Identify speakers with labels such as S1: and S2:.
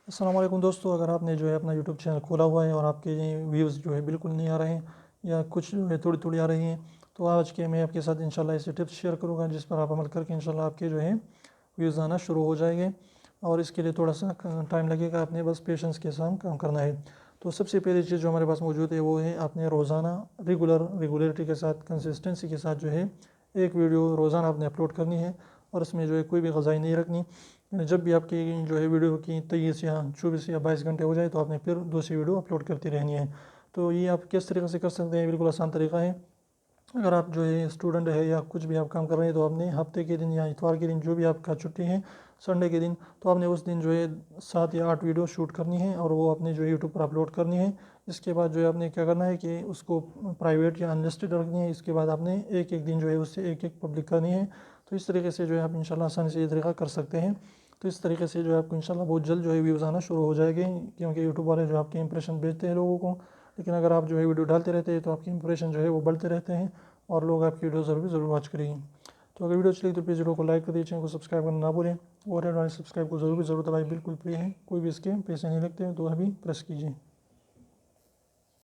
S1: अस्सलाम वालेकुम दोस्तों, अगर आपने जो है अपना यूट्यूब चैनल खोला हुआ है और आपके व्यूज़ जो है बिल्कुल नहीं आ रहे हैं या कुछ जो है थोड़ी थोड़ी आ रही हैं, तो आज के मैं आपके साथ इंशाल्लाह ऐसे टिप्स शेयर करूँगा जिस पर आप अमल करके इंशाल्लाह आपके जो है व्यूज़ आना शुरू हो जाएंगे। और इसके लिए थोड़ा सा टाइम लगेगा, आपने बस पेशेंस के साथ काम करना है। तो सबसे पहली चीज़ जो हमारे पास मौजूद है वो है आपने रोज़ाना रेगुलरिटी के साथ, कंसिस्टेंसी के साथ जो है एक वीडियो रोज़ाना आपने अपलोड करनी है। और उसमें जो है कोई भी ग़ज़ाई नहीं रखनी। जब भी आपकी जो है वीडियो की 23 या 24 या 22 घंटे हो जाए तो आपने फिर दूसरी वीडियो अपलोड करती रहनी है। तो ये आप किस तरीके से कर सकते हैं, बिल्कुल आसान तरीका है। अगर आप जो है स्टूडेंट है या कुछ भी आप काम कर रहे हैं तो आपने हफ्ते के दिन या इतवार के दिन जो भी आपका छुट्टी है, संडे के दिन, तो आपने उस दिन जो है 7 या 8 वीडियो शूट करनी है और वो आपने जो है यूट्यूब पर अपलोड करनी है। इसके बाद जो है आपने क्या करना है कि उसको प्राइवेट या अनलिस्टेड रखनी है। इसके बाद आपने एक एक दिन जो है उससे एक एक पब्लिक करनी है। तो इस तरीके से जो है आप इंशाल्लाह आसानी से ये तरीका कर सकते हैं। तो इस तरीके से जो है आपको इंशाल्लाह बहुत जल्द जो है व्यूज़ आना शुरू हो जाएंगे, क्योंकि यूट्यूब वाले जो आपके इंप्रेशन भेजते हैं लोगों को। लेकिन अगर आप जो है वीडियो डालते रहते हैं तो आपके इंप्रेशन जो है वो बढ़ते रहते हैं और लोग आपकी वीडियो ज़रूर वॉच करेंगे। तो अगर वीडियो अच्छी लगी तो प्लीज़ वीडियो को लाइक कर दीजिए, चैनल को सब्सक्राइब करना ना भूलें और रेड वाले सब्सक्राइब को ज़रूर दबाएं, बिल्कुल फ्री है, कोई भी इसके पैसे नहीं लगते हैं, तो अभी प्रेस कीजिए।